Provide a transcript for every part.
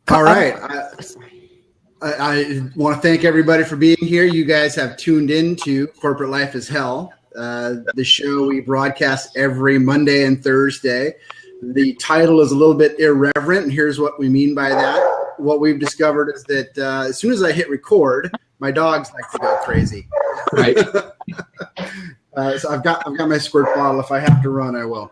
All right. I want to thank everybody for being here. You guys have tuned in to Corporate Life is Hell, the show we broadcast every Monday and Thursday. The title is a little bit irreverent, and here's what we mean by that. What we've discovered is that as soon as I hit record, my dogs like to go crazy. Right. So I've got my squirt bottle. If I have to run, I will.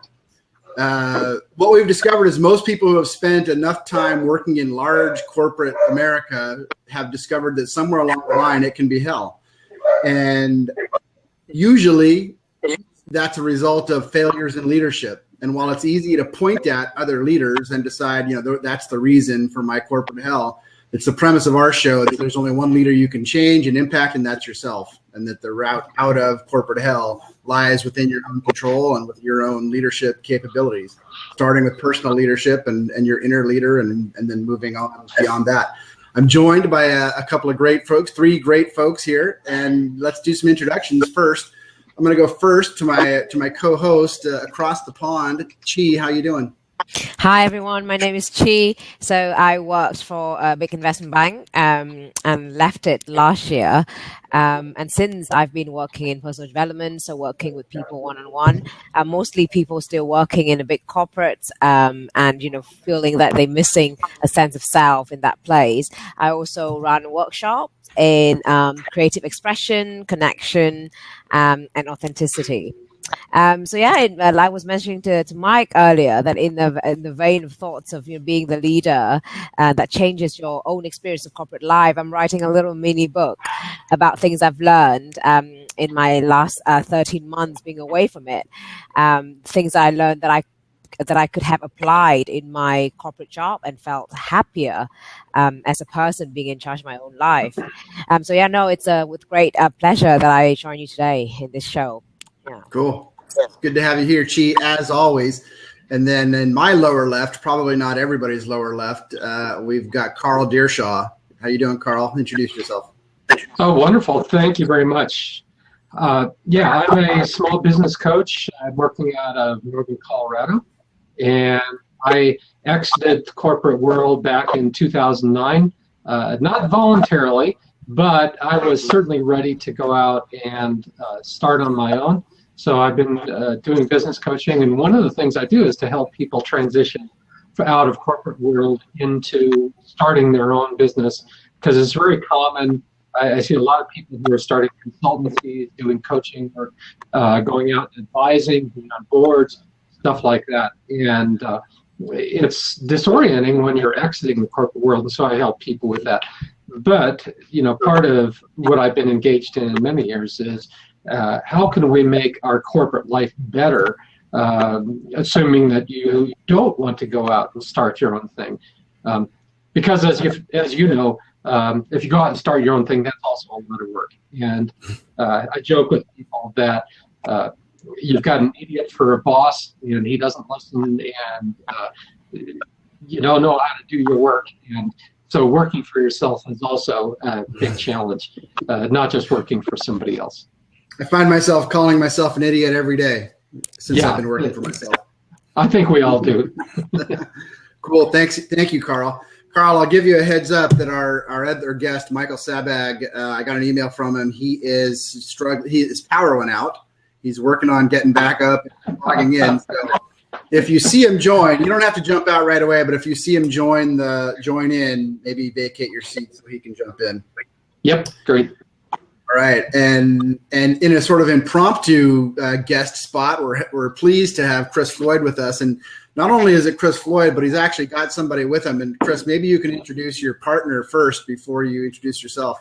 What we've discovered is most people who have spent enough time working in large corporate America have discovered that somewhere along the line it can be hell. And usually that's a result of failures in leadership. And while it's easy to point at other leaders and decide, that's the reason for my corporate hell, it's the premise of our show that there's only one leader you can change and impact, and that's yourself. And that the route out of corporate hell lies within your own control and with your own leadership capabilities, starting with personal leadership and your inner leader and then moving on beyond that. I'm joined by a couple of great folks, three great folks here, and let's do some introductions first. I'm going to go first to my co-host across the pond, Chi. How you doing? Hi, everyone. My name is Chi. So I worked for a big investment bank and left it last year. And since I've been working in personal development, so working with people one-on-one, mostly people still working in a big corporate and, feeling that they're missing a sense of self in that place. I also run workshops in creative expression, connection, and authenticity. I was mentioning to Mike earlier that in the vein of thoughts of being the leader that changes your own experience of corporate life, I'm writing a little mini book about things I've learned in my last 13 months being away from it. Things I learned that I could have applied in my corporate job and felt happier as a person being in charge of my own life. It's with great pleasure that I join you today in this show. Yeah. Cool. It's good to have you here, Chi, as always. And then in my lower left, probably not everybody's lower left, we've got Carl Deershaw. How you doing, Carl? Introduce yourself. Oh, wonderful. Thank you very much. I'm a small business coach. I'm working out of Northern Colorado, and I exited the corporate world back in 2009, not voluntarily, but I was certainly ready to go out and start on my own. So I've been doing business coaching, and one of the things I do is to help people transition out of corporate world into starting their own business, because it's very common. I see a lot of people who are starting consultancies, doing coaching, or going out and advising, being on boards, stuff like that. And it's disorienting when you're exiting the corporate world, and so I help people with that. But, part of what I've been engaged in many years is how can we make our corporate life better, assuming that you don't want to go out and start your own thing. Because as you know, if you go out and start your own thing, that's also a lot of work. And I joke with people that you've got an idiot for a boss, and he doesn't listen, and you don't know how to do your work. And so working for yourself is also a big challenge, not just working for somebody else. I find myself calling myself an idiot every day since I've been working for myself. I think we all do. Cool. Thank you, Carl. Carl, I'll give you a heads up that our other guest, Michael Sabag, I got an email from him. He is struggling. His power went out. He's working on getting back up and logging in. So if you see him join, you don't have to jump out right away, but if you see him join in, maybe vacate your seat so he can jump in. Yep, great. All right, and in a sort of impromptu guest spot, we're pleased to have Chris Floyd with us. And not only is it Chris Floyd, but he's actually got somebody with him. And Chris, maybe you can introduce your partner first before you introduce yourself.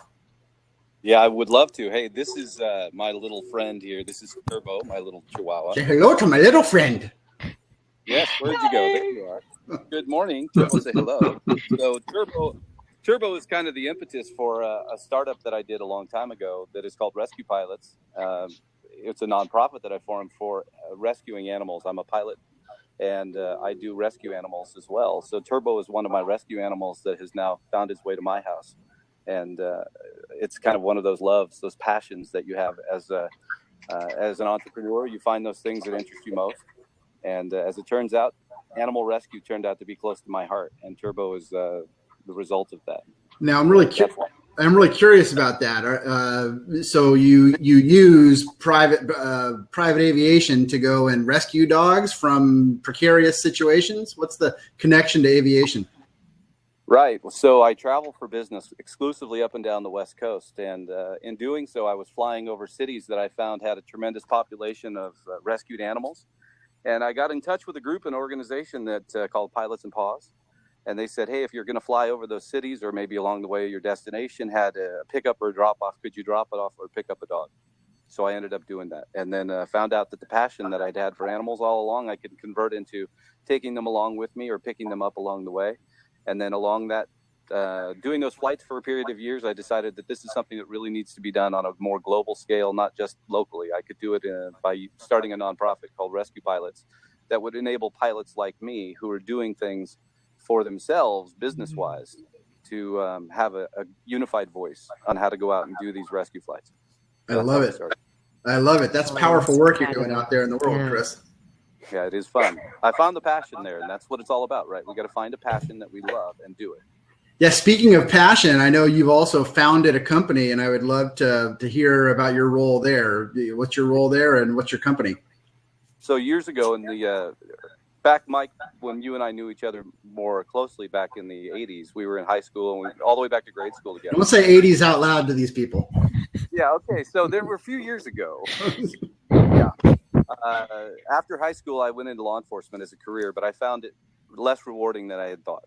Yeah, I would love to. Hey, this is my little friend here. This is Turbo, my little chihuahua. Say hello to my little friend. Yes, where'd you go? There you are. Good morning. Turbo, say hello. So Turbo is kind of the impetus for a startup that I did a long time ago that is called Rescue Pilots. It's a nonprofit that I formed for rescuing animals. I'm a pilot, and I do rescue animals as well. So Turbo is one of my rescue animals that has now found its way to my house. And it's kind of one of those loves, those passions that you have as an entrepreneur. You find those things that interest you most. And as it turns out, animal rescue turned out to be close to my heart. And Turbo is the result of that. Now, I'm really curious about that. So you use private aviation to go and rescue dogs from precarious situations? What's the connection to aviation? Right. So I travel for business exclusively up and down the West Coast. And in doing so, I was flying over cities that I found had a tremendous population of rescued animals. And I got in touch with a group, an organization that called Pilots and Paws. And they said, hey, if you're going to fly over those cities or maybe along the way your destination had a pickup or a drop off, could you drop it off or pick up a dog? So I ended up doing that. And then found out that the passion that I'd had for animals all along, I could convert into taking them along with me or picking them up along the way. And then along that, doing those flights for a period of years, I decided that this is something that really needs to be done on a more global scale, not just locally. I could do it by starting a nonprofit called Rescue Pilots that would enable pilots like me who are doing things for themselves, business-wise, to have a unified voice on how to go out and do these rescue flights. I love it. I love it. That's powerful work you're doing out there in the world, Chris. Yeah, it is fun. I found the passion there, and that's what it's all about, right? We got to find a passion that we love and do it. Yeah, speaking of passion, I know you've also founded a company, and I would love to hear about your role there. What's your role there, and what's your company? So years ago, in the back, Mike, when you and I knew each other more closely back in the 80s, we were in high school, and all the way back to grade school together. Don't say 80s out loud to these people. Yeah, okay. So there were a few years ago. Yeah. After high school, I went into law enforcement as a career, but I found it less rewarding than I had thought.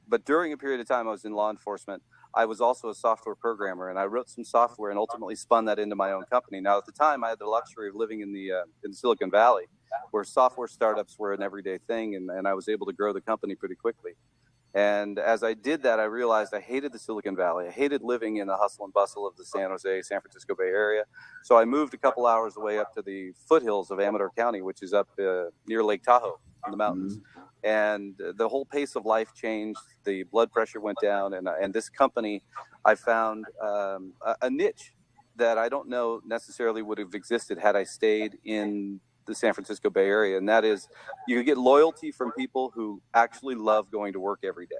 But during a period of time I was in law enforcement, I was also a software programmer, and I wrote some software and ultimately spun that into my own company. Now, at the time, I had the luxury of living in the Silicon Valley, where software startups were an everyday thing, and I was able to grow the company pretty quickly. And as I did that, I realized I hated the Silicon Valley. I hated living in the hustle and bustle of the San Jose, San Francisco Bay Area. So I moved a couple hours away up to the foothills of Amador County, which is up near Lake Tahoe in the mountains. And the whole pace of life changed. The blood pressure went down. And this company, I found a niche that I don't know necessarily would have existed had I stayed in the San Francisco Bay Area, and that is you get loyalty from people who actually love going to work every day.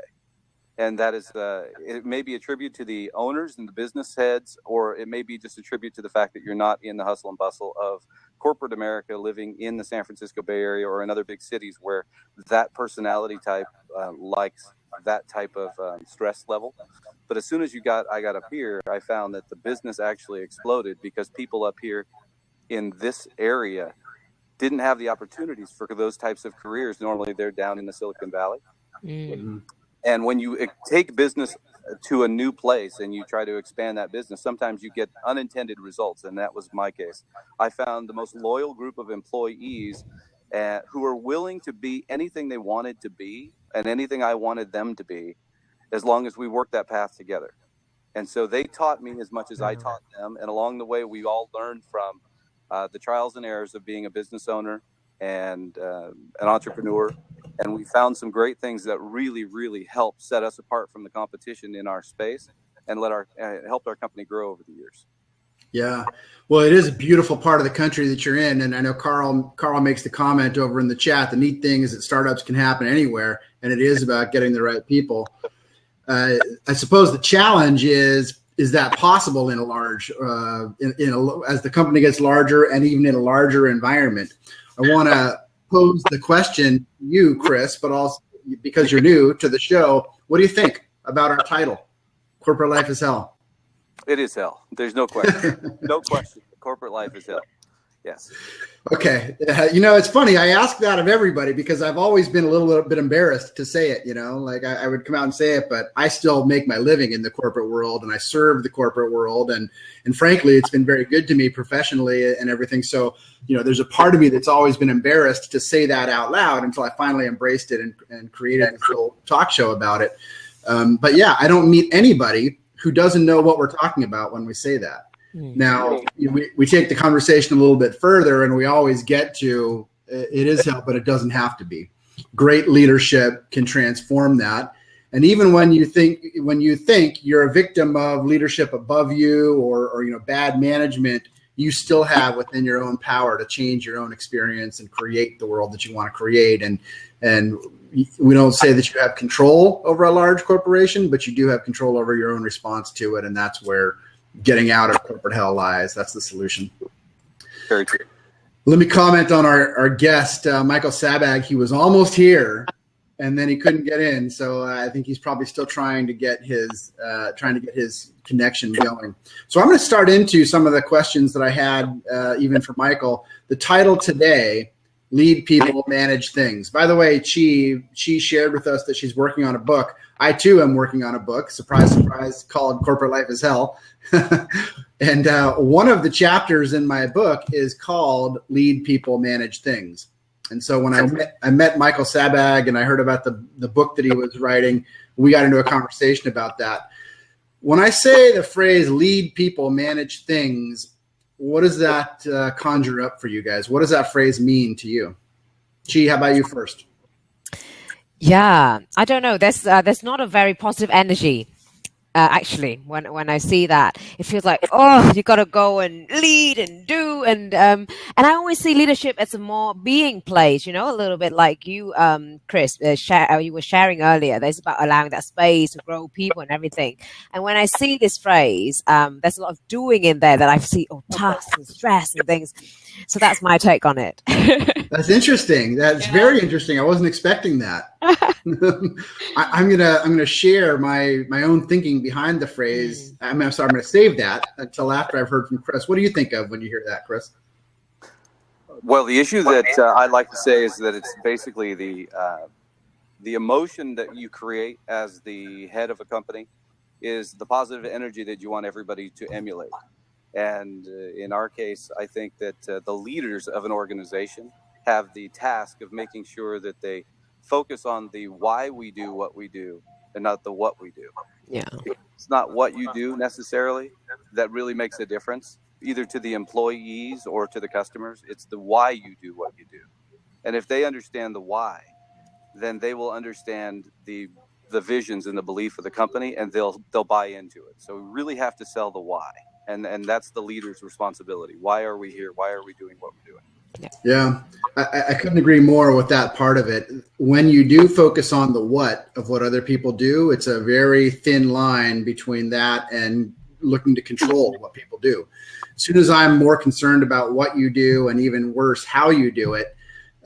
And that is it may be a tribute to the owners and the business heads, or it may be just a tribute to the fact that you're not in the hustle and bustle of corporate America, living in the San Francisco Bay Area or in other big cities where that personality type likes that type of stress level. But as soon as I got up here, I found that the business actually exploded because people up here in this area didn't have the opportunities for those types of careers. Normally they're down in the Silicon Valley. Mm-hmm. And when you take business to a new place and you try to expand that business, sometimes you get unintended results. And that was my case. I found the most loyal group of employees who were willing to be anything they wanted to be and anything I wanted them to be, as long as we worked that path together. And so they taught me as much as I taught them. And along the way, we all learned from the trials and errors of being a business owner and an entrepreneur. And we found some great things that really, really helped set us apart from the competition in our space and helped our company grow over the years. Yeah. Well, it is a beautiful part of the country that you're in. And I know Carl makes the comment over in the chat. The neat thing is that startups can happen anywhere, and it is about getting the right people. I suppose the challenge is that possible in a large, as the company gets larger and even in a larger environment? I want to pose the question to you, Chris, but also because you're new to the show, what do you think about our title, Corporate Life is Hell? It is hell. There's no question. No question. Corporate life is hell. Yes. Okay. It's funny. I ask that of everybody because I've always been a little bit embarrassed to say it, like I would come out and say it, but I still make my living in the corporate world and I serve the corporate world. And frankly, it's been very good to me professionally and everything. So, there's a part of me that's always been embarrassed to say that out loud until I finally embraced it and created a little talk show about it. But yeah, I don't meet anybody who doesn't know what we're talking about when we say that. Now, we take the conversation a little bit further and we always get to it is hell, but it doesn't have to be. Great leadership can transform that. And even when you think you're a victim of leadership above you or bad management, you still have within your own power to change your own experience and create the world that you want to create. And we don't say that you have control over a large corporation, but you do have control over your own response to it. And that's where getting out of corporate hell lies. That's the solution. Very true. Let me comment on our guest, Michael Sabag. He was almost here, and then he couldn't get in. So I think he's probably still trying to get his connection going. So I'm going to start into some of the questions that I had, even for Michael. The title today, Lead People, Manage Things. By the way, she shared with us that she's working on a book. I too am working on a book, surprise, surprise, called Corporate Life is Hell. And one of the chapters in my book is called Lead People, Manage Things. And so when I met Michael Sabag and I heard about the book that he was writing, we got into a conversation about that. When I say the phrase lead people, manage things, what does that conjure up for you guys? What does that phrase mean to you? Chi, how about you first? Yeah, I don't know. There's not a very positive energy. Actually, when I see that, it feels like, oh, you got to go and lead and do, and I always see leadership as a more being place, a little bit like you, Chris, you were sharing earlier. There's about allowing that space to grow people and everything. And when I see this phrase, there's a lot of doing in there that I see, tasks and stress and things. So that's my take on it. That's interesting. That's very interesting. I wasn't expecting that. I'm gonna share my own thinking behind the phrase. I'm gonna save that until after I've heard from Chris. What do you think of when you hear that, Chris? Well, the issue that I'd like to say is that it's basically the emotion that you create as the head of a company is the positive energy that you want everybody to emulate. And in our case, I think that the leaders of an organization have the task of making sure that they focus on the why we do what we do and not the what we do. Yeah. It's not what you do necessarily that really makes a difference, either to the employees or to the customers. It's the why you do what you do. And if they understand the why, then they will understand the visions and the belief of the company, and they'll buy into it. So we really have to sell the why. And that's the leader's responsibility. Why are we here? Why are we doing what we're doing? Yeah, I couldn't agree more with that part of it. When you do focus on the what of what other people do, it's a very thin line between that and looking to control what people do. As soon as I'm more concerned about what you do, and even worse, how you do it,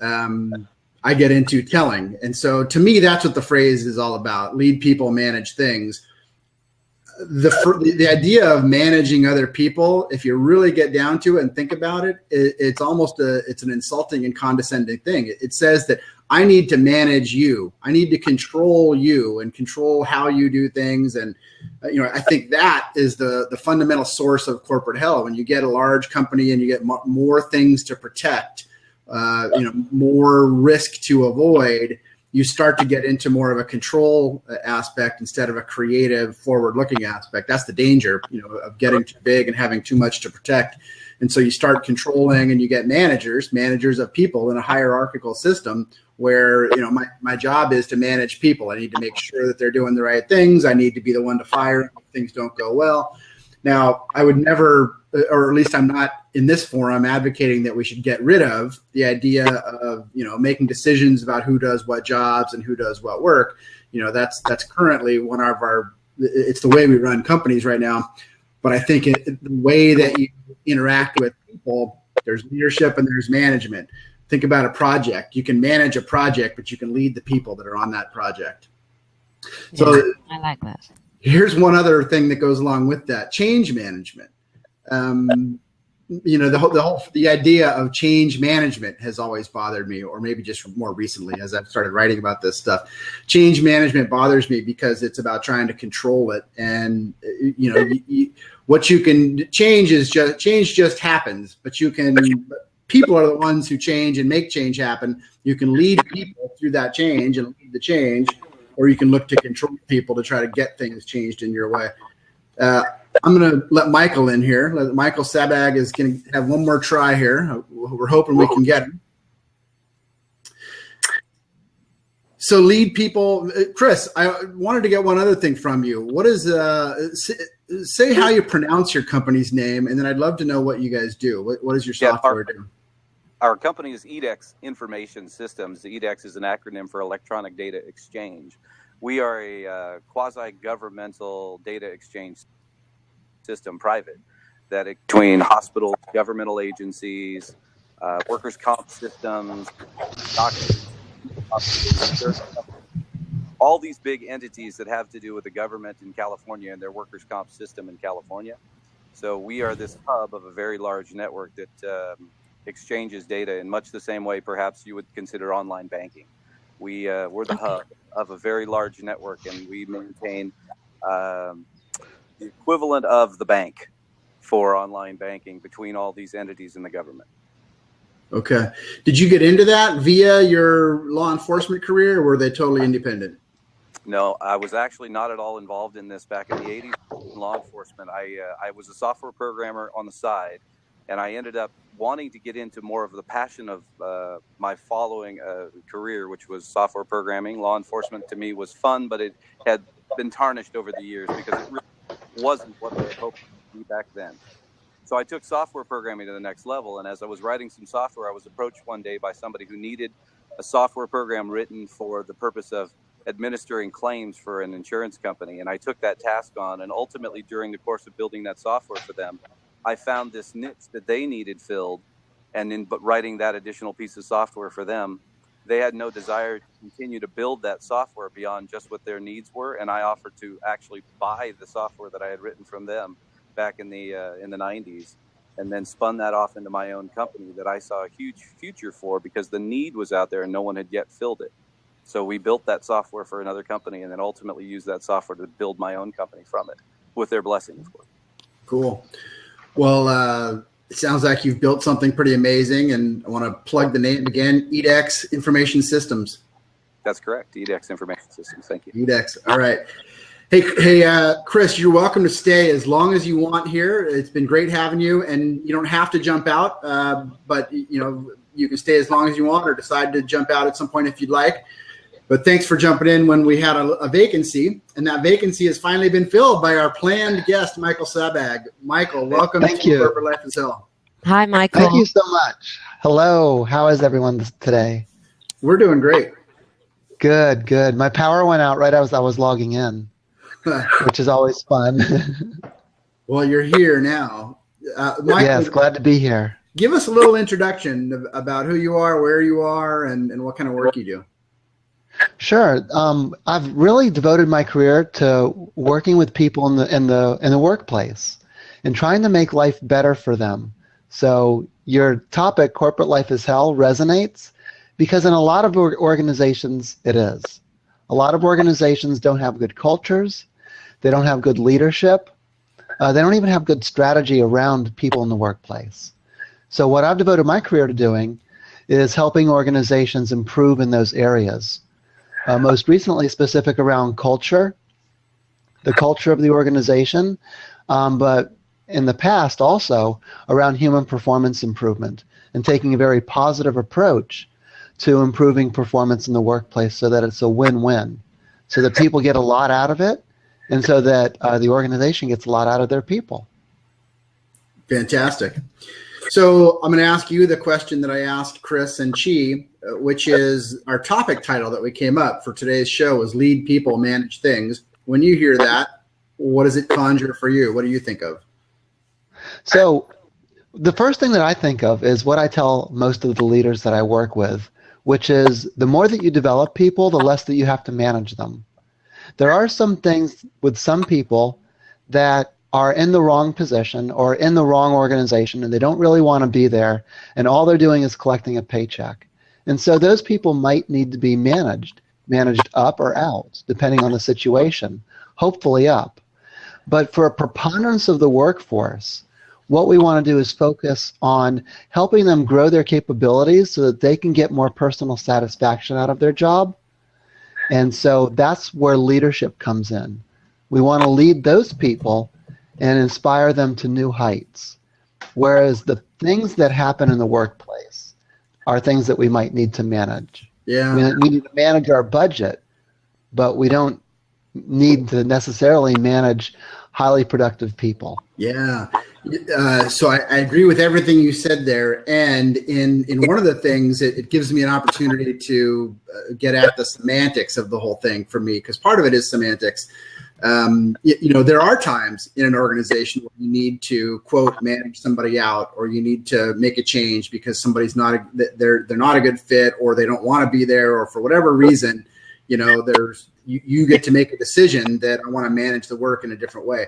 I get into telling. And so to me, that's what the phrase is all about. Lead people, manage things. The idea of managing other people, if you really get down to it and think about it, it's almost it's an insulting and condescending thing. It says that I need to manage you. I need to control you and control how you do things. And, I think that is the fundamental source of corporate hell. When you get a large company and you get more things to protect, more risk to avoid, you start to get into more of a control aspect instead of a creative, forward-looking aspect. That's the danger, of getting too big and having too much to protect. And so you start controlling, and you get managers of people in a hierarchical system where, my job is to manage people. I need to make sure that they're doing the right things. I need to be the one to fire if things don't go well. Now, I would never, or at least I'm not in this forum, advocating that we should get rid of the idea of, making decisions about who does what jobs and who does what work. That's currently one of it's the way we run companies right now. But I think the way that you interact with people, there's leadership and there's management. Think about a project. You can manage a project, but you can lead the people that are on that project. Yeah, So I like that. Here's one other thing that goes along with that: change management. The idea of change management has always bothered me, or maybe just more recently as I've started writing about this stuff. Change management bothers me because it's about trying to control it. And, what you can change is change just happens, but people are the ones who change and make change happen. You can lead people through that change and lead the change, or you can look to control people to try to get things changed in your way. I'm going to let Michael in here. Michael Sabag is going to have one more try here. We're hoping we can get him. So lead people. Chris, I wanted to get one other thing from you. What is say how you pronounce your company's name, and then I'd love to know what you guys do. What does your software do? Our company is EDEX Information Systems. The EDEX is an acronym for Electronic Data Exchange. We are a quasi-governmental data exchange system, private, that between hospitals, governmental agencies, workers' comp systems, doctors, all these big entities that have to do with the government in California and their workers' comp system in California. So we are this hub of a very large network that exchanges data in much the same way perhaps you would consider online banking. We're the hub of a very large network, and we maintain the equivalent of the bank for online banking between all these entities in the government. Okay. Did you get into that via your law enforcement career, or were they totally independent? No, I was actually not at all involved in this back in the 80s in law enforcement. I was a software programmer on the side, and I ended up wanting to get into more of the passion of my following career, which was software programming. Law enforcement to me was fun, but it had been tarnished over the years because it really wasn't what I hoped it would be back then. So I took software programming to the next level, and as I was writing some software, I was approached one day by somebody who needed a software program written for the purpose of administering claims for an insurance company. And I took that task on, and ultimately during the course of building that software for them, I found this niche that they needed filled, and in writing that additional piece of software for them, they had no desire to continue to build that software beyond just what their needs were, and I offered to actually buy the software that I had written from them back in the 90s, and then spun that off into my own company that I saw a huge future for because the need was out there and no one had yet filled it. So we built that software for another company and then ultimately used that software to build my own company from it, with their blessing, of course. Cool. Well, it sounds like you've built something pretty amazing, and I want to plug the name again, EDEX Information Systems. That's correct, EDEX Information Systems. Thank you. EDEX. All right. Hey, Chris, you're welcome to stay as long as you want here. It's been great having you, and you don't have to jump out, but you can stay as long as you want, or decide to jump out at some point if you'd like. But thanks for jumping in when we had a vacancy, and that vacancy has finally been filled by our planned guest, Michael Sabag. Michael, welcome to Corporate Life is Hell. Hi, Michael. Thank you so much. Hello. How is everyone today? We're doing great. Good, good. My power went out right as I was logging in, which is always fun. Well, you're here now. Michael, yes, glad to be here. Give us a little introduction about who you are, where you are, and what kind of work you do. Sure. I've really devoted my career to working with people in the workplace and trying to make life better for them. So your topic, Corporate Life is Hell, resonates because in a lot of organizations it is. A lot of organizations don't have good cultures. They don't have good leadership. They don't even have good strategy around people in the workplace. So what I've devoted my career to doing is helping organizations improve in those areas. Most recently specific around culture, the culture of the organization, but in the past also around human performance improvement and taking a very positive approach to improving performance in the workplace so that it's a win-win, so that people get a lot out of it and so that the organization gets a lot out of their people. Fantastic. So I'm going to ask you the question that I asked Chris and Chi, which is our topic title that we came up for today's show is Lead People, Manage Things. When you hear that, what does it conjure for you? What do you think of? So the first thing that I think of is what I tell most of the leaders that I work with, which is the more that you develop people, the less that you have to manage them. There are some things with some people that are in the wrong position or in the wrong organization and they don't really want to be there and all they're doing is collecting a paycheck. And so those people might need to be managed up or out, depending on the situation, hopefully up. But for a preponderance of the workforce, what we want to do is focus on helping them grow their capabilities so that they can get more personal satisfaction out of their job. And so that's where leadership comes in. We want to lead those people and inspire them to new heights. Whereas the things that happen in the workplace are things that we might need to manage. Yeah. We need to manage our budget, but we don't need to necessarily manage highly productive people. Yeah. So I agree with everything you said there. And in one of the things, it gives me an opportunity to get at the semantics of the whole thing for me, because part of it is semantics. There are times in an organization where you need to, quote, manage somebody out, or you need to make a change because somebody's they're not a good fit, or they don't want to be there, or for whatever reason, you get to make a decision that I want to manage the work in a different way.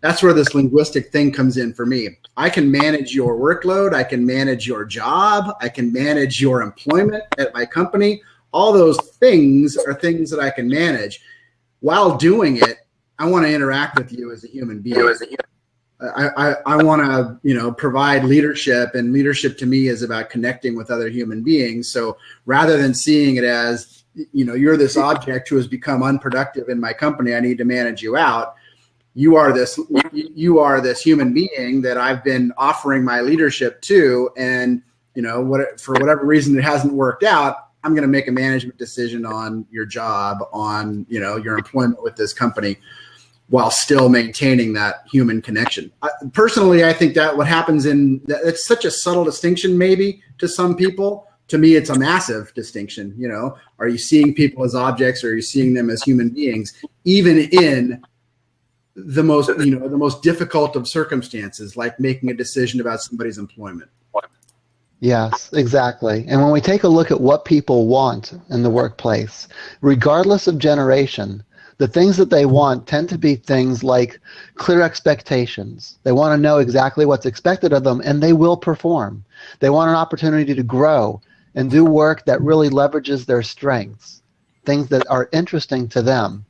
That's where this linguistic thing comes in for me. I can manage your workload. I can manage your job. I can manage your employment at my company. All those things are things that I can manage. While doing it, I want to interact with you as a human being. I want to, provide leadership, and leadership to me is about connecting with other human beings. So rather than seeing it as, you're this object who has become unproductive in my company, I need to manage you out. You are this human being that I've been offering my leadership to, and for whatever reason it hasn't worked out, I'm going to make a management decision on your job, on your employment with this company, while still maintaining that human connection. Personally, I think that what happens it's such a subtle distinction maybe to some people. To me, it's a massive distinction. Are you seeing people as objects, or are you seeing them as human beings, even in the most difficult of circumstances, like making a decision about somebody's employment? Yes, exactly. And when we take a look at what people want in the workplace, regardless of generation, the things that they want tend to be things like clear expectations. They want to know exactly what's expected of them, and they will perform. They want an opportunity to grow and do work that really leverages their strengths, things that are interesting to them.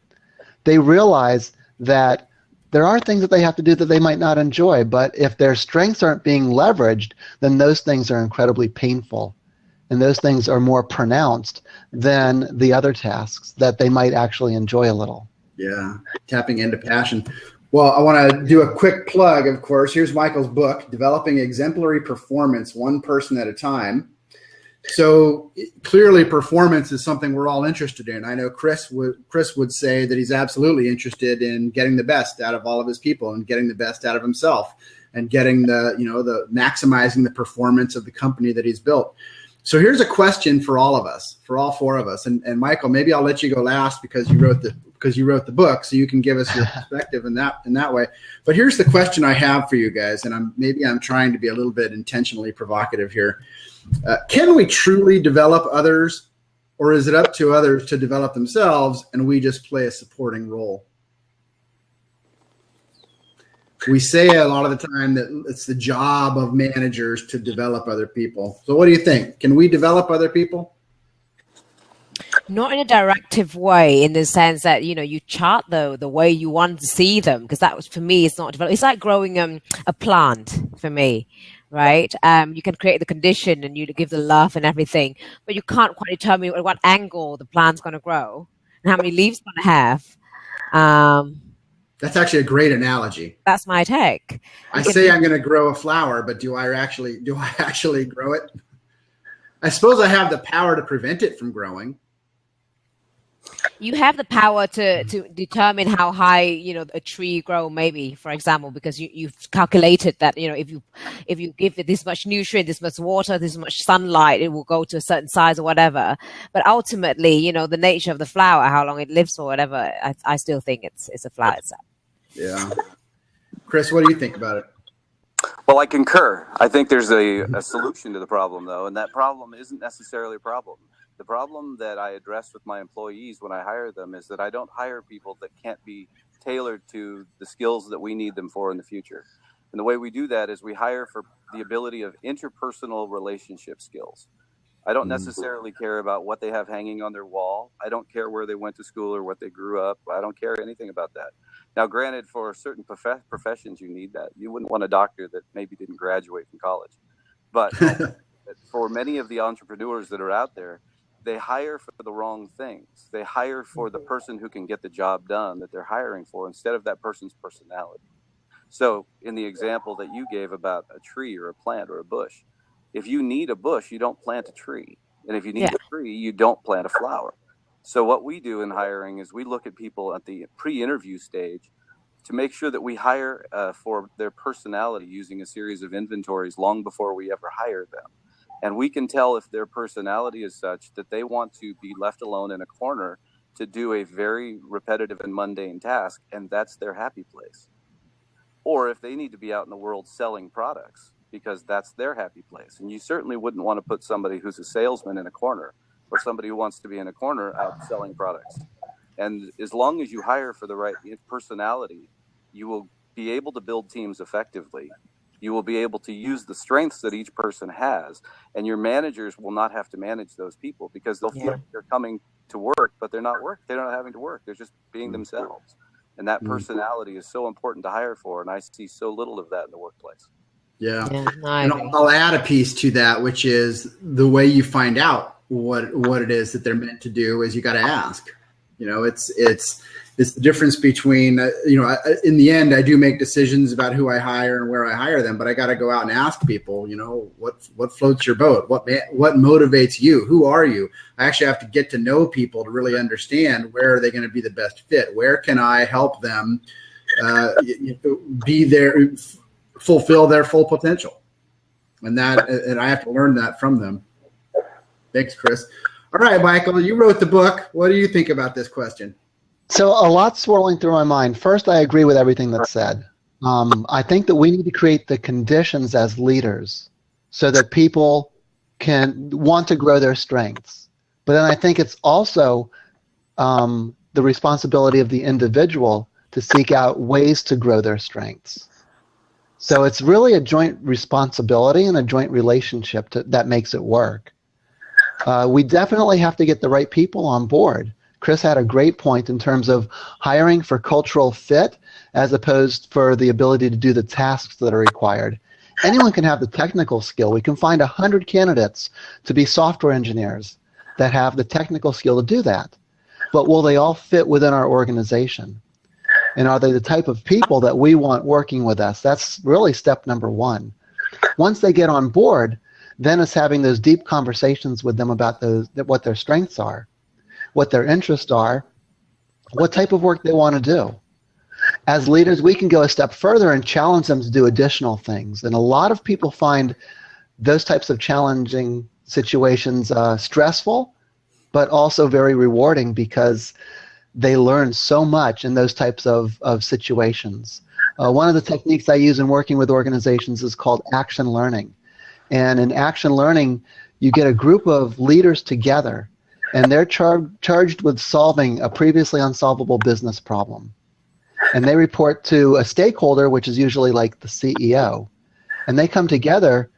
They realize that there are things that they have to do that they might not enjoy, but if their strengths aren't being leveraged, then those things are incredibly painful. And those things are more pronounced than the other tasks that they might actually enjoy a little. Yeah, tapping into passion. Well, I want to do a quick plug, of course. Here's Michael's book, Developing Exemplary Performance, One Person at a Time. So clearly performance is something we're all interested in. I know Chris would say that he's absolutely interested in getting the best out of all of his people, and getting the best out of himself, and getting the maximizing the performance of the company that he's built. So here's a question for all of us, for all four of us. And Michael, maybe I'll let you go last because you wrote the book, so you can give us your perspective in that way. But here's the question I have for you guys, and I'm trying to be a little bit intentionally provocative here. Can we truly develop others, or is it up to others to develop themselves and we just play a supporting role? We say a lot of the time that it's the job of managers to develop other people. So what do you think? Can we develop other people? Not in a directive way, in the sense that, you chart the way you want to see them, because that was, for me, it's not developed. It's like growing a plant for me, right? You can create the condition and you give the love and everything, but you can't quite determine at what angle the plant's going to grow and how many leaves it's going to have. That's actually a great analogy. That's my take. I say I'm going to grow a flower, but do I actually grow it? I suppose I have the power to prevent it from growing. You have the power to determine how high, a tree grow, maybe, for example, because you've calculated that, if you give it this much nutrient, this much water, this much sunlight, it will go to a certain size or whatever. But ultimately, the nature of the flower, how long it lives or whatever, I still think it's a flower itself. Yeah. Chris, what do you think about it? Well, I concur. I think there's a solution to the problem, though, and that problem isn't necessarily a problem. The problem that I address with my employees when I hire them is that I don't hire people that can't be tailored to the skills that we need them for in the future. And the way we do that is we hire for the ability of interpersonal relationship skills. I don't necessarily care about what they have hanging on their wall. I don't care where they went to school or what they grew up. I don't care anything about that. Now, granted, for certain professions, you need that. You wouldn't want a doctor that maybe didn't graduate from college. But for many of the entrepreneurs that are out there, they hire for the wrong things. They hire for the person who can get the job done that they're hiring for, instead of that person's personality. So in the example that you gave about a tree or a plant or a bush, if you need a bush, you don't plant a tree. And if you need a tree, you don't plant a flower. So what we do in hiring is we look at people at the pre-interview stage to make sure that we hire for their personality using a series of inventories long before we ever hire them. And we can tell if their personality is such that they want to be left alone in a corner to do a very repetitive and mundane task, and that's their happy place. Or if they need to be out in the world selling products, because that's their happy place. And you certainly wouldn't want to put somebody who's a salesman in a corner, or somebody who wants to be in a corner out selling products. And as long as you hire for the right personality, you will be able to build teams effectively. You will be able to use the strengths that each person has, and your managers will not have to manage those people, because they'll feel like they're coming to work, but they're not having to work. They're just being themselves. And that personality is so important to hire for, and I see so little of that in the workplace. Yeah. And I'll add a piece to that, which is the way you find out what it is that they're meant to do is you got to ask. You know, it's the difference between, in the end, I do make decisions about who I hire and where I hire them, but I got to go out and ask people, what floats your boat? What motivates you? Who are you? I actually have to get to know people to really understand where are they going to be the best fit? Where can I help them be there, fulfill their full potential? And I have to learn that from them. Thanks, Chris. All right, Michael, you wrote the book. What do you think about this question? So a lot swirling through my mind. First, I agree with everything that's said. I think that we need to create the conditions as leaders so that people can want to grow their strengths. But then I think it's also the responsibility of the individual to seek out ways to grow their strengths. So it's really a joint responsibility and a joint relationship that makes it work. We definitely have to get the right people on board. Chris had a great point in terms of hiring for cultural fit as opposed for the ability to do the tasks that are required. Anyone can have the technical skill. We can find 100 candidates to be software engineers that have the technical skill to do that. But will they all fit within our organization? And are they the type of people that we want working with us? That's really step number one. Once they get on board, then it's having those deep conversations with them about what their strengths are, what their interests are, what type of work they want to do. As leaders, we can go a step further and challenge them to do additional things. And a lot of people find those types of challenging situations stressful, but also very rewarding because they learn so much in those types of situations. One of the techniques I use in working with organizations is called action learning. And in action learning, you get a group of leaders together, and they're charged with solving a previously unsolvable business problem. And they report to a stakeholder, which is usually like the CEO. And they come together,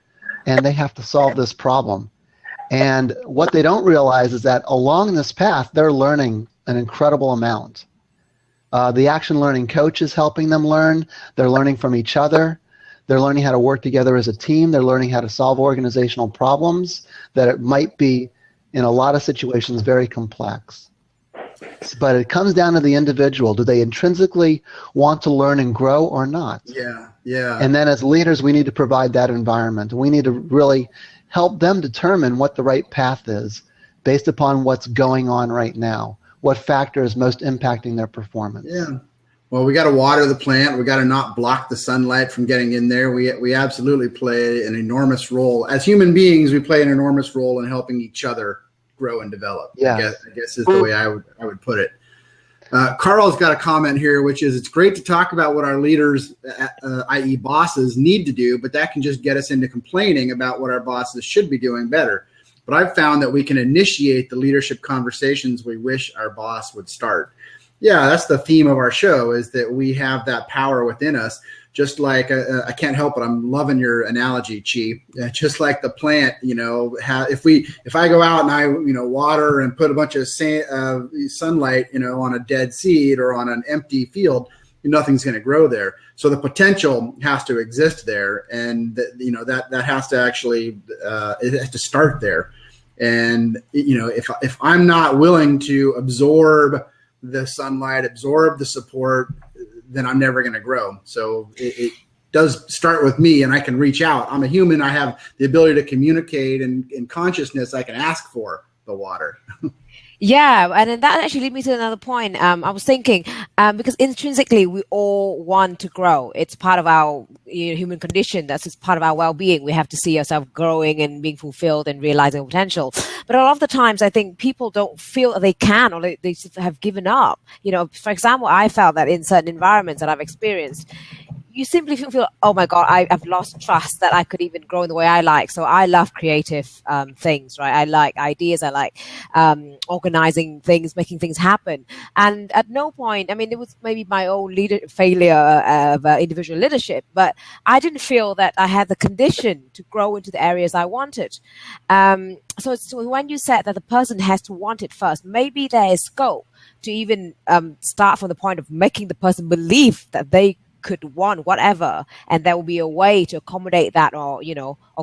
and they have to solve this problem. And what they don't realize is that along this path, they're learning an incredible amount. The action learning coach is helping them learn. They're learning from each other. They're learning how to work together as a team. They're learning how to solve organizational problems that it might be, in a lot of situations, very complex. But it comes down to the individual. Do they intrinsically want to learn and grow or not? Yeah. And then as leaders, we need to provide that environment. We need to really help them determine what the right path is based upon what's going on right now, what factor is most impacting their performance. Yeah. Well, we got to water the plant. We got to not block the sunlight from getting in there. We absolutely play an enormous role. As human beings, we play an enormous role in helping each other grow and develop. Yeah. I guess is the way I would put it. Carl's got a comment here, which is, it's great to talk about what our leaders, i.e. bosses, need to do, but that can just get us into complaining about what our bosses should be doing better. But I've found that we can initiate the leadership conversations we wish our boss would start. Yeah, that's the theme of our show, is that we have that power within us. Just like, I can't help it, I'm loving your analogy, Chi. Just like the plant, if I go out and I, water and put a bunch of sunlight, on a dead seed or on an empty field, nothing's going to grow there. So the potential has to exist there, and that has to actually it has to start there. And if I'm not willing to absorb the sunlight, absorb the support, then I'm never going to grow. So it does start with me, and I can reach out. I'm a human. I have the ability to communicate, and in consciousness, I can ask for the water. Yeah, and then that actually lead me to another point. I was thinking, because intrinsically we all want to grow. It's part of our human condition. That's just part of our well-being. We have to see ourselves growing and being fulfilled and realizing our potential. But a lot of the times, I think people don't feel that they can, or they just have given up. For example, I felt that in certain environments that I've experienced, you simply feel, oh my God, I've lost trust that I could even grow in the way I like. So I love creative things, right? I like ideas. I like organizing things, making things happen. And at no point, I mean, it was maybe my own failure of individual leadership, but I didn't feel that I had the condition to grow into the areas I wanted. So when you said that the person has to want it first, maybe there is scope to even start from the point of making the person believe that they could want whatever, and there will be a way to accommodate that, or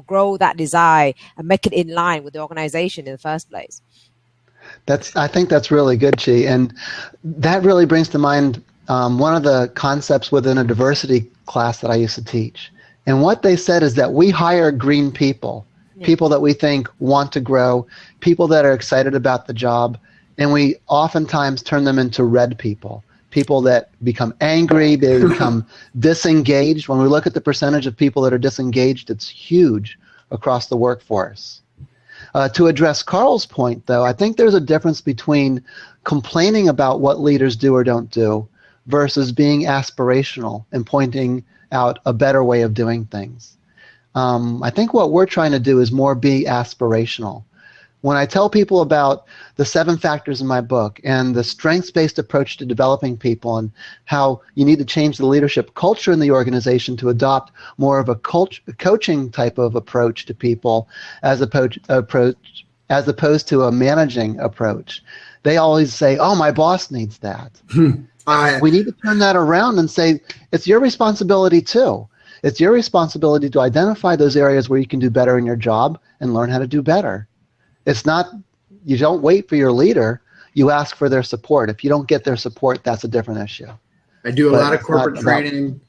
grow that desire and make it in line with the organization in the first place. I think that's really good, Chi, and that really brings to mind one of the concepts within a diversity class that I used to teach. And what they said is that we hire green people, people that we think want to grow, people that are excited about the job, and we oftentimes turn them into red people. People that become angry, they become disengaged. When we look at the percentage of people that are disengaged, it's huge across the workforce. To address Carl's point, though, I think there's a difference between complaining about what leaders do or don't do versus being aspirational and pointing out a better way of doing things. I think what we're trying to do is more be aspirational. When I tell people about the 7 factors in my book and the strengths-based approach to developing people and how you need to change the leadership culture in the organization to adopt more of a coaching type of approach to people as opposed to a managing approach, they always say, oh, my boss needs that. We need to turn that around and say, it's your responsibility too. It's your responsibility to identify those areas where you can do better in your job and learn how to do better. It's not, you don't wait for your leader, you ask for their support. If you don't get their support, that's a different issue. I do a lot of corporate training.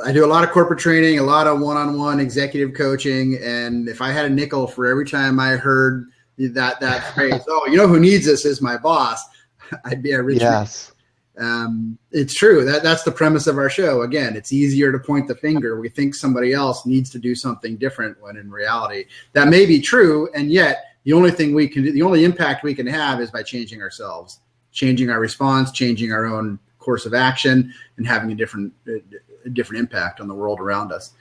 I do a lot of corporate training, a lot of one-on-one executive coaching, and if I had a nickel for every time I heard that phrase, oh, you know who needs this is my boss, I'd be a rich man. It's true. That's the premise of our show. Again, it's easier to point the finger. We think somebody else needs to do something different when in reality that may be true, and yet the only thing we can do, the only impact we can have is by changing ourselves, changing our response, changing our own course of action, and having a different impact on the world around us.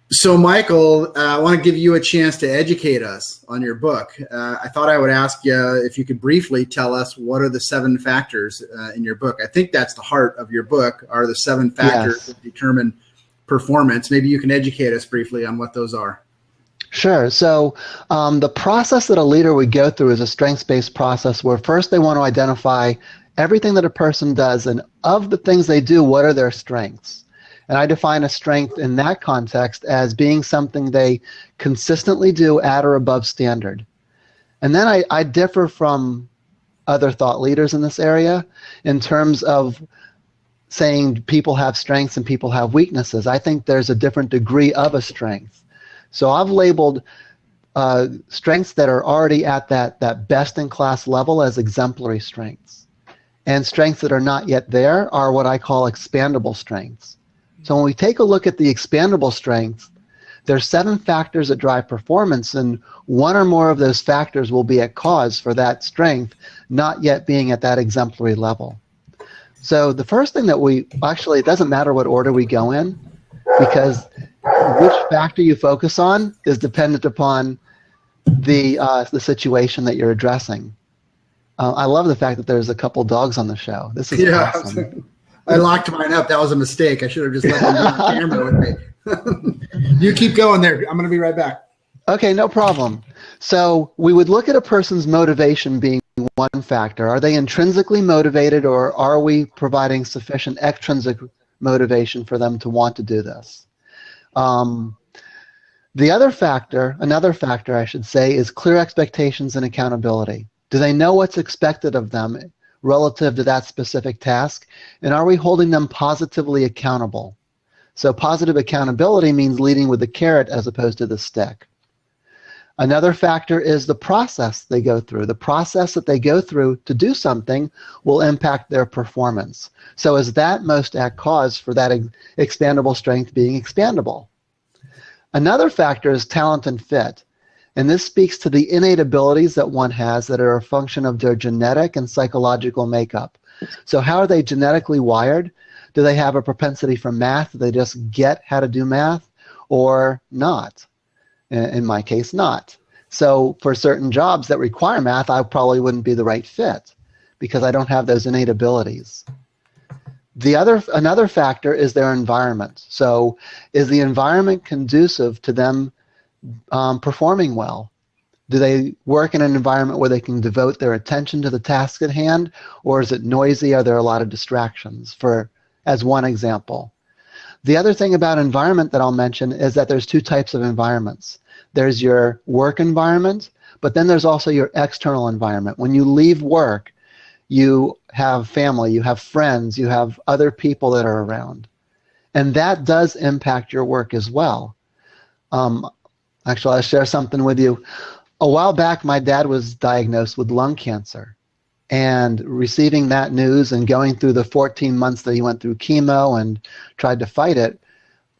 So, Michael, I want to give you a chance to educate us on your book. I thought I would ask you if you could briefly tell us what are the 7 factors in your book. I think that's the heart of your book, are the 7 factors that determine performance. Maybe you can educate us briefly on what those are. Sure. So the process that a leader would go through is a strengths-based process where first they want to identify everything that a person does, and of the things they do, what are their strengths? And I define a strength in that context as being something they consistently do at or above standard. And then I differ from other thought leaders in this area in terms of saying people have strengths and people have weaknesses. I think there's a different degree of a strength. So I've labeled strengths that are already at that best-in-class level as exemplary strengths. And strengths that are not yet there are what I call expandable strengths. So when we take a look at the expandable strengths, there's 7 factors that drive performance, and 1 or more of those factors will be a cause for that strength not yet being at that exemplary level. So the first thing that it doesn't matter what order we go in, because which factor you focus on is dependent upon the situation that you're addressing. I love the fact that there's a couple dogs on the show. This is awesome. I locked mine up. That was a mistake. I should have just let them on the camera with me. You keep going there. I'm going to be right back. Okay, no problem. So we would look at a person's motivation being one factor. Are they intrinsically motivated, or are we providing sufficient extrinsic motivation for them to want to do this? The other factor, another factor I should say, is clear expectations and accountability. Do they know what's expected of them relative to that specific task? And are we holding them positively accountable? So positive accountability means leading with the carrot as opposed to the stick. Another factor is the process they go through. The process that they go through to do something will impact their performance. So is that most at cause for that expandable strength being expandable? Another factor is talent and fit. And this speaks to the innate abilities that one has that are a function of their genetic and psychological makeup. So how are they genetically wired? Do they have a propensity for math? Do they just get how to do math or not? In my case, not. So for certain jobs that require math, I probably wouldn't be the right fit because I don't have those innate abilities. Another factor is their environment. So is the environment conducive to them performing well? Do they work in an environment where they can devote their attention to the task at hand, or is it noisy? Are there a lot of distractions, as one example? The other thing about environment that I'll mention is that there's two types of environments. There's your work environment, but then there's also your external environment. When you leave work, you have family, you have friends, you have other people that are around. And that does impact your work as well. Actually, I'll share something with you. A while back, my dad was diagnosed with lung cancer. And receiving that news and going through the 14 months that he went through chemo and tried to fight it,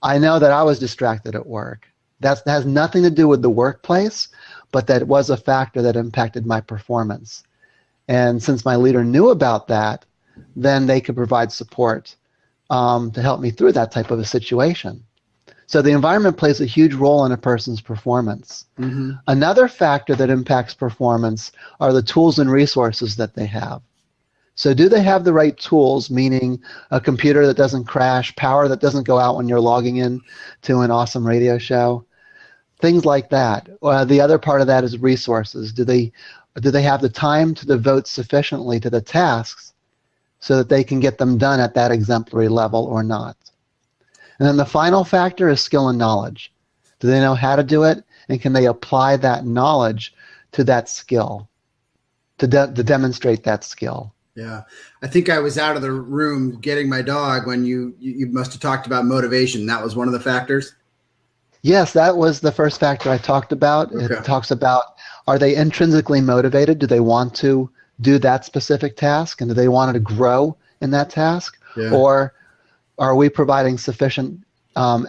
I know that I was distracted at work. That has nothing to do with the workplace, but that was a factor that impacted my performance. And since my leader knew about that, then they could provide support to help me through that type of a situation. So the environment plays a huge role in a person's performance. Mm-hmm. Another factor that impacts performance are the tools and resources that they have. So do they have the right tools, meaning a computer that doesn't crash, power that doesn't go out when you're logging in to an awesome radio show? Things like that. The other part of that is resources. Do they have the time to devote sufficiently to the tasks so that they can get them done at that exemplary level or not? And then the final factor is skill and knowledge. Do they know how to do it, and can they apply that knowledge to that skill, to demonstrate that skill? Yeah. I think I was out of the room getting my dog when you must have talked about motivation. That was one of the factors? Yes, that was the first factor I talked about. Okay. It talks about, are they intrinsically motivated? Do they want to do that specific task, and do they want to grow in that task? Yeah. Or are we providing sufficient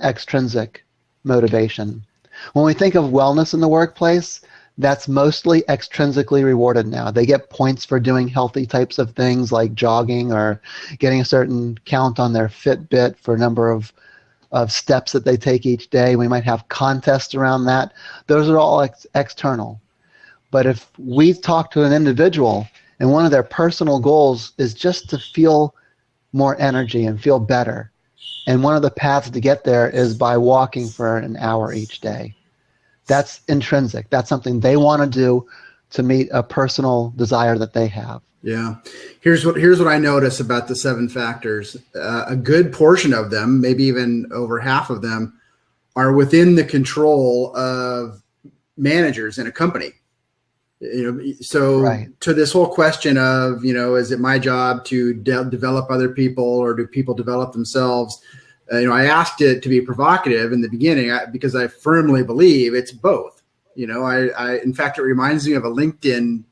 extrinsic motivation? When we think of wellness in the workplace, that's mostly extrinsically rewarded now. They get points for doing healthy types of things like jogging or getting a certain count on their Fitbit for a number of steps that they take each day. We might have contests around that. Those are all external. But if we talk to an individual and one of their personal goals is just to feel more energy and feel better, and one of the paths to get there is by walking for an hour each day, that's intrinsic. That's something they want to do to meet a personal desire that they have. Yeah. Here's what I notice about the 7 factors. A good portion of them, maybe even over half of them, are within the control of managers in a company. So right. To this whole question of, is it my job to develop other people, or do people develop themselves? I asked it to be provocative in the beginning because I firmly believe it's both. In fact, it reminds me of a LinkedIn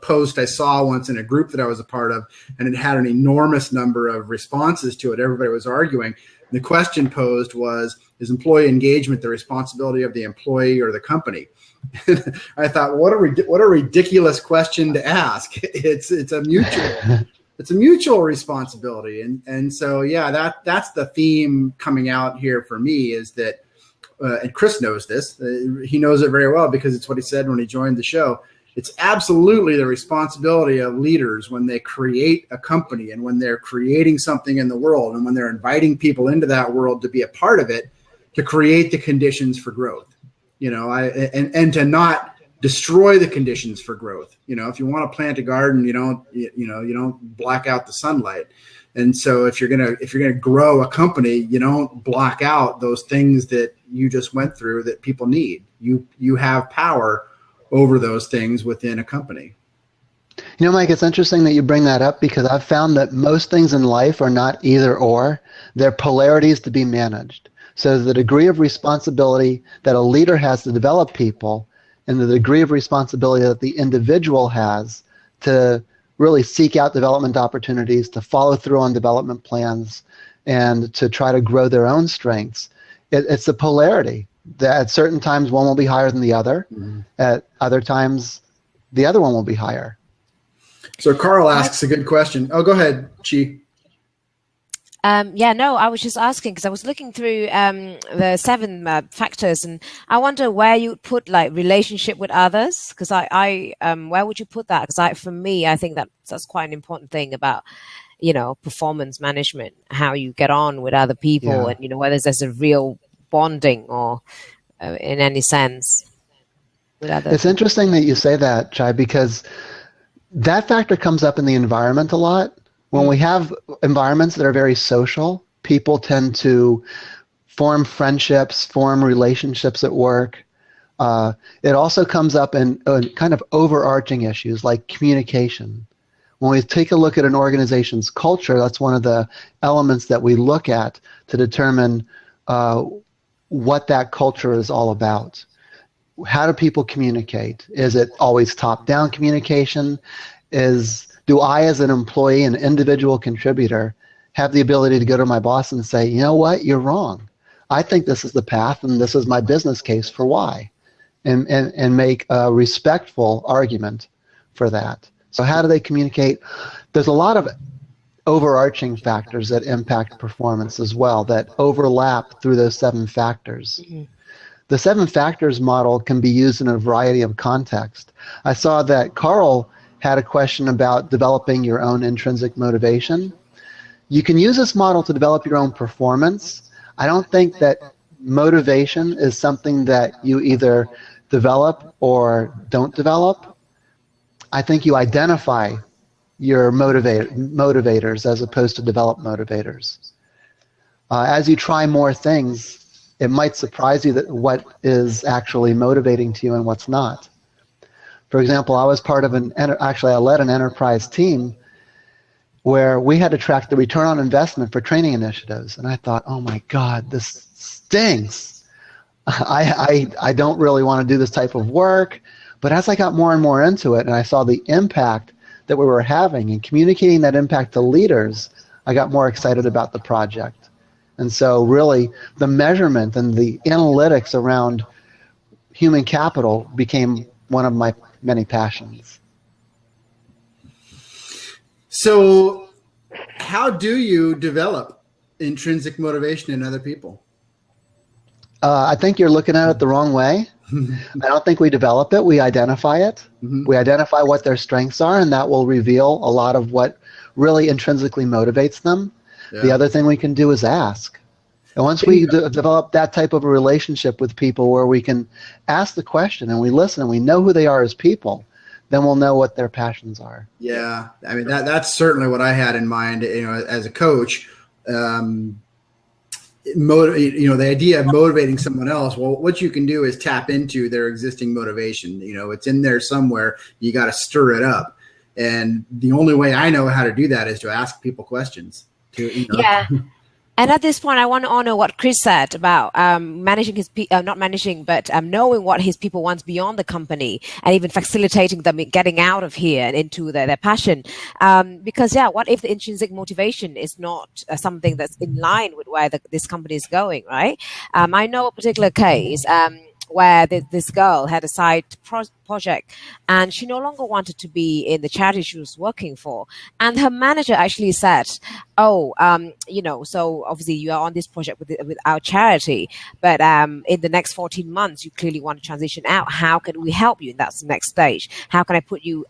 post I saw once in a group that I was a part of, and it had an enormous number of responses to it. Everybody was arguing. The question posed was, is employee engagement the responsibility of the employee or the company? I thought, what a ridiculous question to ask. It's a mutual responsibility, and so yeah, that's the theme coming out here for me, is that, and Chris knows this. He knows it very well because it's what he said when he joined the show. It's absolutely the responsibility of leaders when they create a company and when they're creating something in the world and when they're inviting people into that world to be a part of it, to create the conditions for growth. And to not destroy the conditions for growth. If you want to plant a garden, you don't black out the sunlight. And so if you're gonna grow a company, you don't block out those things that you just went through that people need. You have power over those things within a company. Mike, it's interesting that you bring that up, because I've found that most things in life are not either or. They're polarities to be managed. So the degree of responsibility that a leader has to develop people and the degree of responsibility that the individual has to really seek out development opportunities, to follow through on development plans, and to try to grow their own strengths. It's a polarity. That at certain times one will be higher than the other. Mm-hmm. At other times, the other one will be higher. So Carl asks a good question. Oh, go ahead, Chi. I was just asking because I was looking through the 7 factors, and I wonder where you would put like relationship with others. Because I where would you put that? Because for me, I think that's quite an important thing about performance management, how you get on with other people, and whether there's a real bonding or in any sense with others. It's interesting that you say that, Chai, because that factor comes up in the environment a lot. When we have environments that are very social, people tend to form friendships, form relationships at work. It also comes up in kind of overarching issues like communication. When we take a look at an organization's culture, that's one of the elements that we look at to determine what that culture is all about. How do people communicate? Is it always top-down communication? Do I, as an employee, an individual contributor, have the ability to go to my boss and say, you know what, you're wrong. I think this is the path, and this is my business case for why, and make a respectful argument for that. So how do they communicate? There's a lot of overarching factors that impact performance as well that overlap through those 7 factors. Mm-hmm. The 7 factors model can be used in a variety of contexts. I saw that Carl had a question about developing your own intrinsic motivation. You can use this model to develop your own performance. I don't think that motivation is something that you either develop or don't develop. I think you identify your motivators as opposed to develop motivators. As you try more things, it might surprise you that what is actually motivating to you and what's not. For example, I was part of I led an enterprise team where we had to track the return on investment for training initiatives. And I thought, oh my God, this stinks. I don't really want to do this type of work. But as I got more and more into it and I saw the impact that we were having and communicating that impact to leaders, I got more excited about the project. And so really the measurement and the analytics around human capital became one of my many passions. So how do you develop intrinsic motivation in other people? I think you're looking at it the wrong way. I don't think we develop it. We identify it. Mm-hmm. We identify what their strengths are, and that will reveal a lot of what really intrinsically motivates them. Yeah. The other thing we can do is ask. And once we develop that type of a relationship with people where we can ask the question and we listen and we know who they are as people, then we'll know what their passions are. Yeah, I mean, that's certainly what I had in mind, as a coach. The idea of motivating someone else, well, what you can do is tap into their existing motivation. It's in there somewhere. You got to stir it up. And the only way I know how to do that is to ask people questions. Yeah. And at this point, I want to honor what Chris said about managing his not managing, but knowing what his people want beyond the company, and even facilitating them getting out of here and into their passion. Because what if the intrinsic motivation is not something that's in line with where this company is going, right? I know a particular case where this girl had a side project and she no longer wanted to be in the charity she was working for. And her manager actually said, so obviously you are on this project with our charity, but in the next 14 months, you clearly want to transition out. How can we help you? And that's the next stage. How can I put you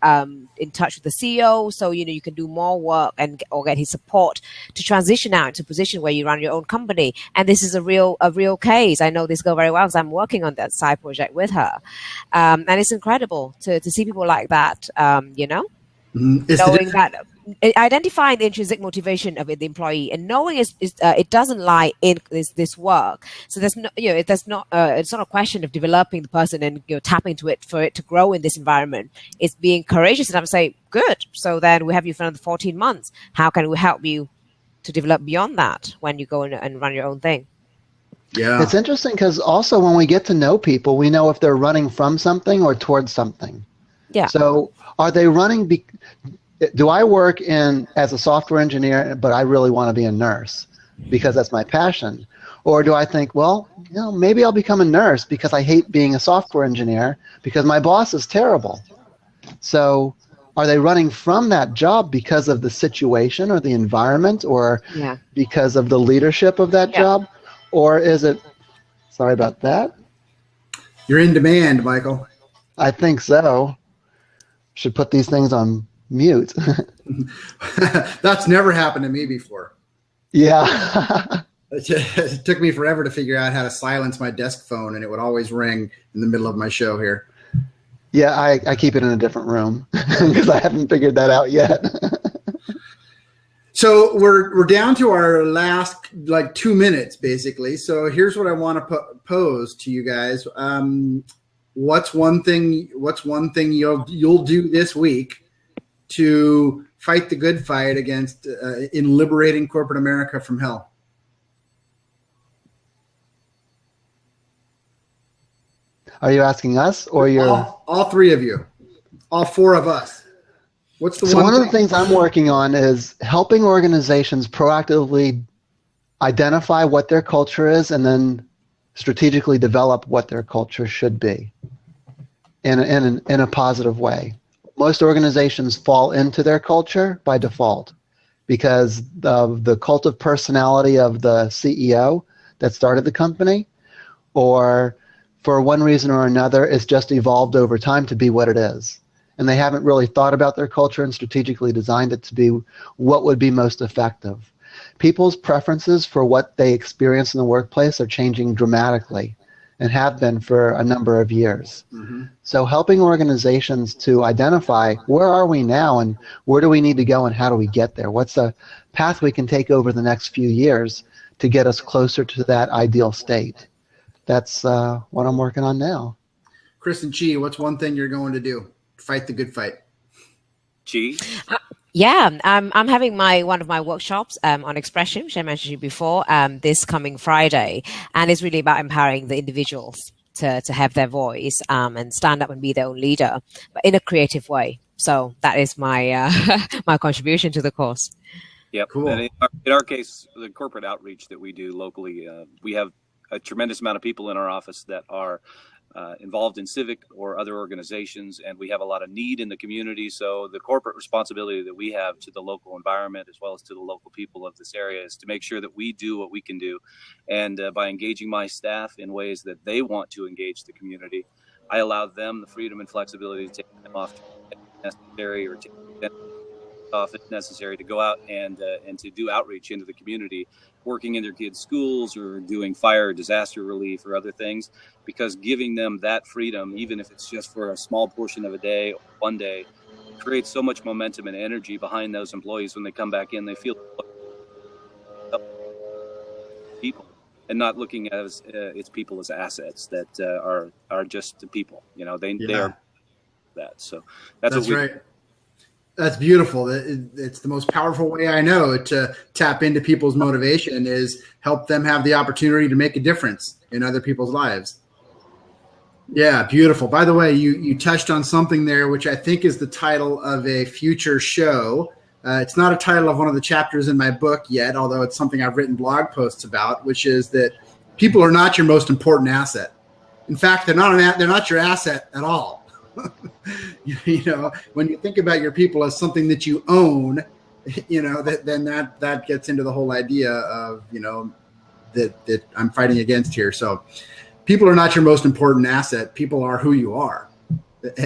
in touch with the CEO so, you can do more work or get his support to transition out into a position where you run your own company? And this is a real case. I know this girl very well because I'm working on that side project with her. And it's incredible to see people like that, knowing that, identifying the intrinsic motivation of the employee and knowing it doesn't lie in this work. So there's no, it's not a question of developing the person and tapping into it for it to grow in this environment. It's being courageous enough to say, good. So then we have you for another 14 months. How can we help you to develop beyond that when you go and run your own thing? Yeah. It's interesting because also when we get to know people, we know if they're running from something or towards something. Yeah. So are they running? Do I work as a software engineer, but I really want to be a nurse because that's my passion? Or do I think, well, maybe I'll become a nurse because I hate being a software engineer because my boss is terrible. So are they running from that job because of the situation or the environment or because of the leadership of that job? Or is it, sorry about that. You're in demand, Michael. I think so. Should put these things on mute. That's never happened to me before. Yeah. It took me forever to figure out how to silence my desk phone, and it would always ring in the middle of my show here. Yeah, I keep it in a different room because I haven't figured that out yet. So we're down to our last 2 minutes, basically. So here's what I want to pose to you guys. What's one thing you'll do this week to fight the good fight against in liberating corporate America from hell? Are you asking us or all three of you, all four of us? What's the one of the things I'm working on is helping organizations proactively identify what their culture is and then strategically develop what their culture should be in a positive way. Most organizations fall into their culture by default because of the cult of personality of the CEO that started the company, or for one reason or another, it's just evolved over time to be what it is. And they haven't really thought about their culture and strategically designed it to be what would be most effective. People's preferences for what they experience in the workplace are changing dramatically and have been for a number of years. Mm-hmm. So helping organizations to identify where are we now and where do we need to go and how do we get there? What's the path we can take over the next few years to get us closer to that ideal state? That's what I'm working on now. Chris and Chi, what's one thing you're going to do? Fight the good fight. Chi? I'm having one of my workshops on expression, which I mentioned to you before, this coming Friday. And it's really about empowering the individuals to have their voice and stand up and be their own leader, but in a creative way. So that is my my contribution to the course. Yep. Cool. And in our case, the corporate outreach that we do locally, we have a tremendous amount of people in our office that are involved in civic or other organizations, and we have a lot of need in the community. So the corporate responsibility that we have to the local environment as well as to the local people of this area is to make sure that we do what we can do. And by engaging my staff in ways that they want to engage the community, I allow them the freedom and flexibility to take them off if necessary, or take them off if necessary, to go out and to do outreach into the community, working in their kids' schools or doing fire disaster relief or other things, because giving them that freedom, even if it's just for a small portion of a day or one day, creates so much momentum and energy behind those employees. When they come back in, they feel people and not looking at its people as assets that are just people. They are that. So that's what right. That's beautiful. It's the most powerful way I know to tap into people's motivation is help them have the opportunity to make a difference in other people's lives. Yeah, beautiful. By the way, you touched on something there, which I think is the title of a future show. It's not a title of one of the chapters in my book yet, although it's something I've written blog posts about, which is that people are not your most important asset. In fact, they're not your asset at all. When you think about your people as something that you own, then that gets into the whole idea of, that I'm fighting against here. So people are not your most important asset. People are who you are.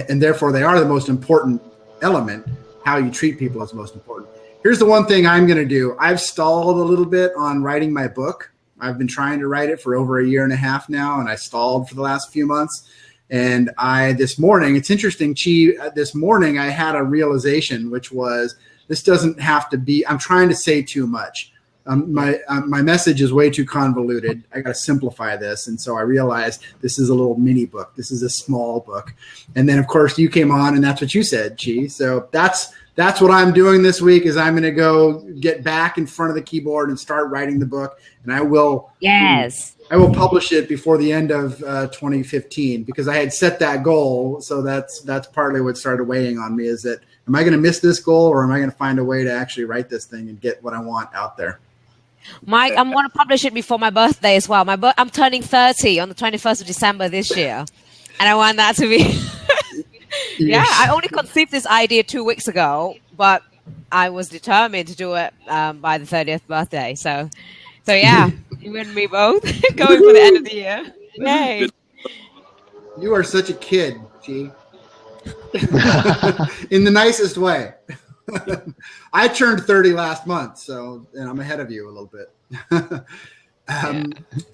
And therefore they are the most important element. How you treat people is most important. Here's the one thing I'm going to do. I've stalled a little bit on writing my book. I've been trying to write it for over a year and a half now, and I stalled for the last few months. And this morning, it's interesting, Chi, this morning I had a realization, which was this doesn't have to be, I'm trying to say too much. My message is way too convoluted. I got to simplify this. And so I realized this is a little mini book. This is a small book. And then, of course, you came on and that's what you said, Chi. So that's that's what I'm doing this week. Is I'm going to go get back in front of the keyboard and start writing the book, and I will. Yes. I will publish it before the end of 2015 because I had set that goal. So that's partly what started weighing on me. Is that am I going to miss this goal, or am I going to find a way to actually write this thing and get what I want out there? Mike, I'm going to publish it before my birthday as well. I'm turning 30 on the 21st of December this year, and I want that to be. Yeah, I only conceived this idea 2 weeks ago, but I was determined to do it by the 30th birthday. So yeah, you and me both going for the end of the year. Yay! You are such a kid, G. In the nicest way. I turned 30 last month, and I'm ahead of you a little bit.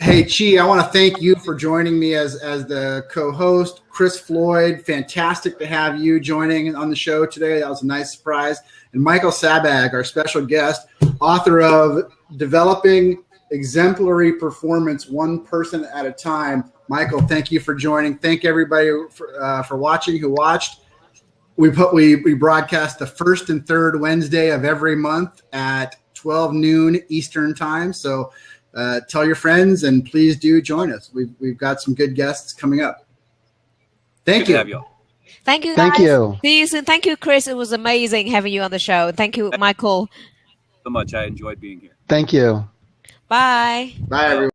Hey, Chi, I want to thank you for joining me as the co-host. Chris Floyd, fantastic to have you joining on the show today. That was a nice surprise. And Michael Sabag, our special guest, author of Developing Exemplary Performance One Person at a Time. Michael, thank you for joining. Thank everybody for watching who watched. We broadcast the first and third Wednesday of every month at 12 noon Eastern time. So tell your friends and please do join us. We've got some good guests coming up. Thank you. Thank you, guys. Thank you. See you soon. Thank you, Chris. It was amazing having you on the show. Thank you, Michael. So much. I enjoyed being here. Thank you. Bye. Bye, everyone.